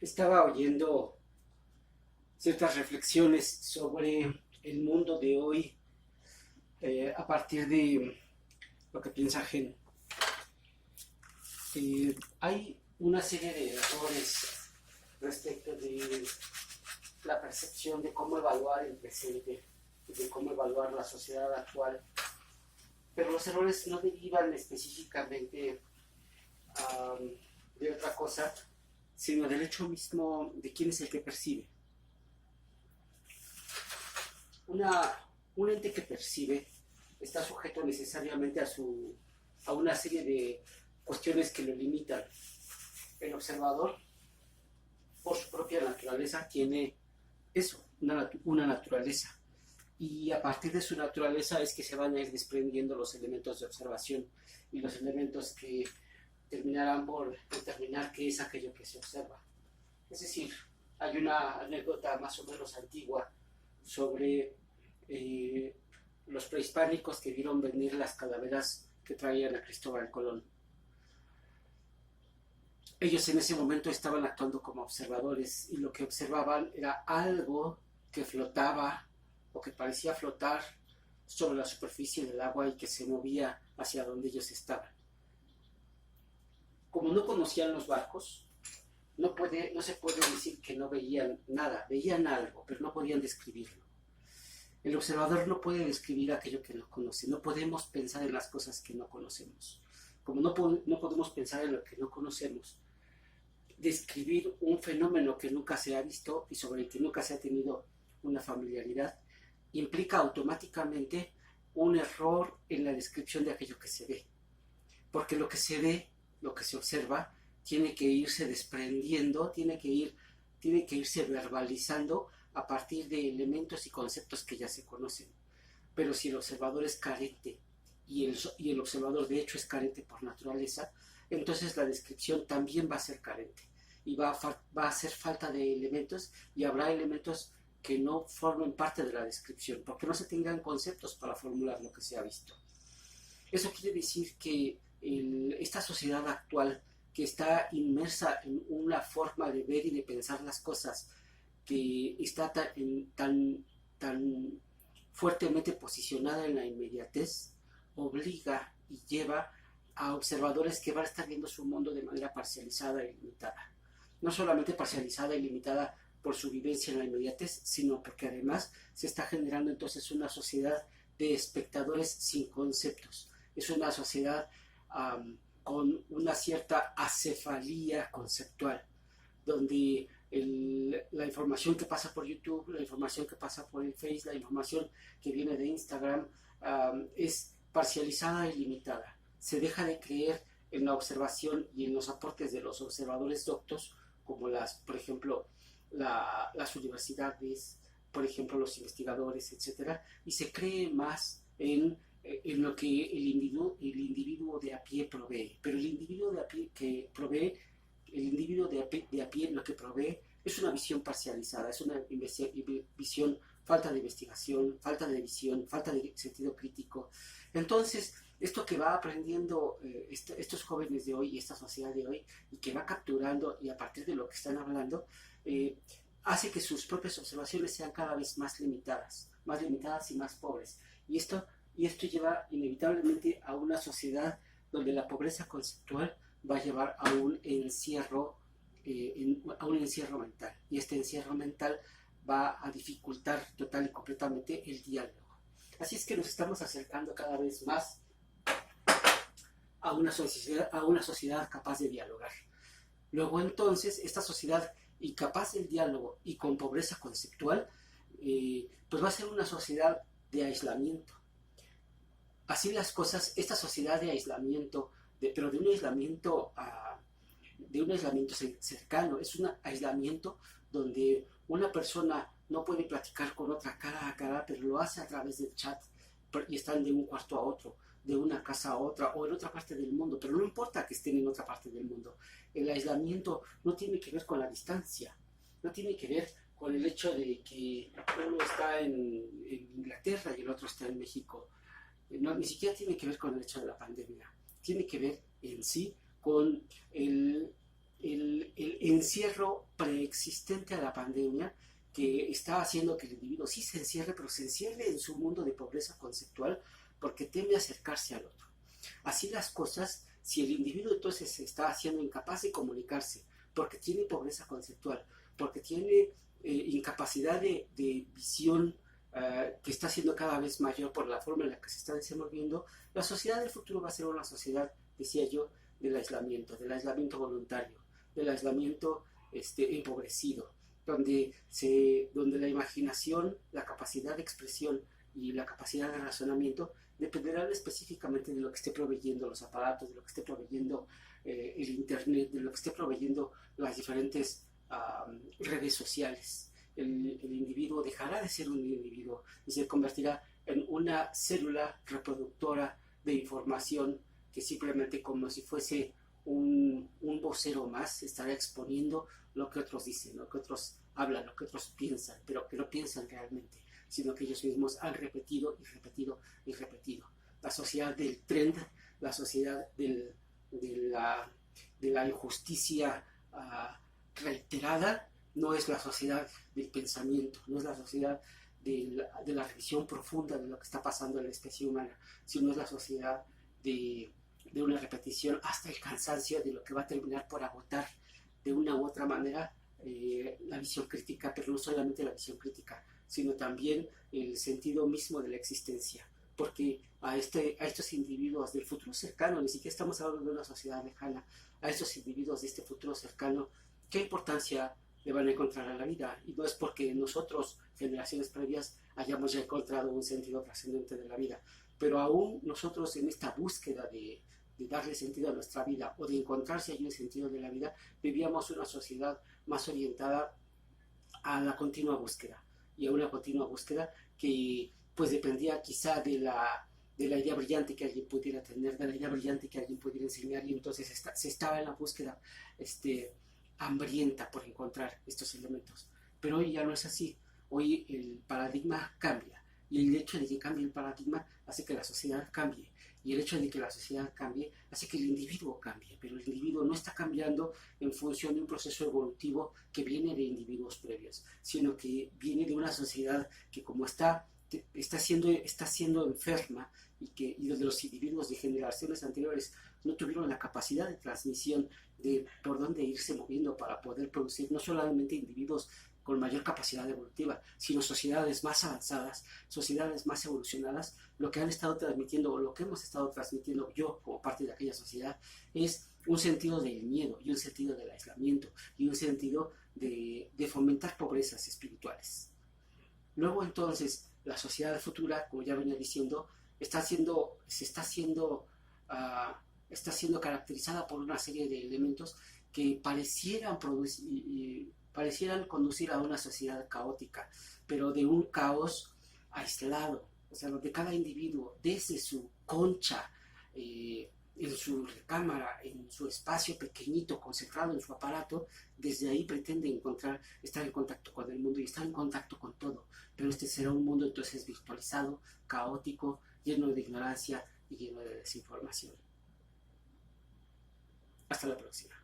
Estaba oyendo ciertas reflexiones sobre el mundo de hoy a partir de lo que piensa Gen. Hay una serie de errores respecto de la percepción de cómo evaluar el presente, de cómo evaluar la sociedad actual, pero los errores no derivan específicamente de otra cosa, sino del hecho mismo de quién es el que percibe. Un ente que percibe está sujeto necesariamente a una serie de cuestiones que lo limitan. El observador, por su propia naturaleza, tiene eso, una naturaleza. Y a partir de su naturaleza es que se van a ir desprendiendo los elementos de observación y los elementos que terminarán por determinar qué es aquello que se observa. Es decir, hay una anécdota más o menos antigua sobre los prehispánicos que vieron venir las calaveras que traían a Cristóbal Colón. Ellos en ese momento estaban actuando como observadores y lo que observaban era algo que flotaba o que parecía flotar sobre la superficie del agua y que se movía hacia donde ellos estaban. Como no conocían los barcos, no se puede decir que no veían nada, veían algo, pero no podían describirlo. El observador no puede describir aquello que no conoce, no podemos pensar en las cosas que no conocemos. Como no podemos pensar en lo que no conocemos, describir un fenómeno que nunca se ha visto y sobre el que nunca se ha tenido una familiaridad, implica automáticamente un error en la descripción de aquello que se ve. Porque lo que se ve, lo que se observa, tiene que irse desprendiendo, tiene que irse verbalizando a partir de elementos y conceptos que ya se conocen. Pero si el observador es carente y el observador de hecho es carente por naturaleza, entonces la descripción también va a ser carente y va a hacer falta de elementos y habrá elementos que no formen parte de la descripción porque no se tengan conceptos para formular lo que se ha visto. Eso quiere decir que esta sociedad actual que está inmersa en una forma de ver y de pensar las cosas que está tan fuertemente posicionada en la inmediatez, obliga y lleva a observadores que van a estar viendo su mundo de manera parcializada y limitada. No solamente parcializada y limitada por su vivencia en la inmediatez, sino porque además se está generando entonces una sociedad de espectadores sin conceptos. Es una sociedad con una cierta acefalía conceptual, donde la información que pasa por YouTube, la información que pasa por el Face, la información que viene de Instagram es parcializada y limitada. Se deja de creer en la observación y en los aportes de los observadores doctos, como por ejemplo, las universidades, por ejemplo, los investigadores, etcétera, y se cree más en lo que el individuo de a pie provee. Pero el individuo de a pie que provee, el individuo de a pie lo que provee es una visión parcializada, es una visión, falta de investigación, falta de visión, falta de sentido crítico. Entonces, esto que va aprendiendo estos jóvenes de hoy y esta sociedad de hoy, y que va capturando y a partir de lo que están hablando, hace que sus propias observaciones sean cada vez más limitadas y más pobres. Y esto lleva inevitablemente a una sociedad donde la pobreza conceptual va a llevar a un encierro mental. Y este encierro mental va a dificultar total y completamente el diálogo. Así es que nos estamos acercando cada vez más a una sociedad capaz de dialogar. Luego entonces, esta sociedad incapaz del diálogo y con pobreza conceptual, pues va a ser una sociedad de aislamiento. Así las cosas, esta sociedad de aislamiento, pero de un aislamiento cercano, es un aislamiento donde una persona no puede platicar con otra cara a cara, pero lo hace a través del chat y están de un cuarto a otro, de una casa a otra o en otra parte del mundo, pero no importa que estén en otra parte del mundo. El aislamiento no tiene que ver con la distancia, no tiene que ver con el hecho de que uno está en Inglaterra y el otro está en México. No, ni siquiera tiene que ver con el hecho de la pandemia, tiene que ver en sí con el encierro preexistente a la pandemia que está haciendo que el individuo sí se encierre, pero se encierre en su mundo de pobreza conceptual porque teme acercarse al otro. Así las cosas, si el individuo entonces se está haciendo incapaz de comunicarse porque tiene pobreza conceptual, porque tiene incapacidad de visión que está siendo cada vez mayor por la forma en la que se está desenvolviendo, la sociedad del futuro va a ser una sociedad, decía yo, del aislamiento voluntario, del aislamiento empobrecido, donde la imaginación, la capacidad de expresión y la capacidad de razonamiento dependerán específicamente de lo que esté proveyendo los aparatos, de lo que esté proveyendo el internet, de lo que esté proveyendo las diferentes redes sociales. El individuo dejará de ser un individuo y se convertirá en una célula reproductora de información que simplemente, como si fuese un vocero más, estará exponiendo lo que otros dicen, lo que otros hablan, lo que otros piensan, pero que no piensan realmente, sino que ellos mismos han repetido y repetido y repetido. La sociedad del trend, la sociedad de la injusticia reiterada, no es la sociedad del pensamiento, no es la sociedad de la revisión profunda de lo que está pasando en la especie humana, sino es la sociedad de una repetición hasta el cansancio de lo que va a terminar por agotar de una u otra manera la visión crítica, pero no solamente la visión crítica, sino también el sentido mismo de la existencia, porque a estos individuos del futuro cercano, ni siquiera estamos hablando de una sociedad lejana, a estos individuos de este futuro cercano, ¿qué importancia le van a encontrar a la vida? Y no es porque nosotros, generaciones previas, hayamos ya encontrado un sentido trascendente de la vida, pero aún nosotros en esta búsqueda de darle sentido a nuestra vida o de encontrar si hay un sentido de la vida, vivíamos una sociedad más orientada a la continua búsqueda y a una continua búsqueda que pues dependía quizá de la idea brillante que alguien pudiera tener, de la idea brillante que alguien pudiera enseñar, y entonces se estaba en la búsqueda hambrienta por encontrar estos elementos. Pero hoy ya no es así. Hoy el paradigma cambia, y el hecho de que cambie el paradigma hace que la sociedad cambie, y el hecho de que la sociedad cambie hace que el individuo cambie, pero el individuo no está cambiando en función de un proceso evolutivo que viene de individuos previos, sino que viene de una sociedad que, como está siendo enferma, y donde los individuos de generaciones anteriores no tuvieron la capacidad de transmisión de por dónde irse moviendo para poder producir no solamente individuos con mayor capacidad evolutiva, sino sociedades más avanzadas, sociedades más evolucionadas. Lo que han estado transmitiendo, o lo que hemos estado transmitiendo yo como parte de aquella sociedad, es un sentido del miedo y un sentido del aislamiento y un sentido de fomentar pobrezas espirituales. Luego entonces la sociedad futura, como ya venía diciendo, está siendo caracterizada por una serie de elementos que parecieran conducir a una sociedad caótica, pero de un caos aislado, o sea, donde cada individuo desde su concha, en su recámara, en su espacio pequeñito, concentrado en su aparato, desde ahí pretende estar en contacto con el mundo y estar en contacto con todo, pero este será un mundo entonces virtualizado, caótico, lleno de ignorancia y lleno de desinformación. Hasta la próxima.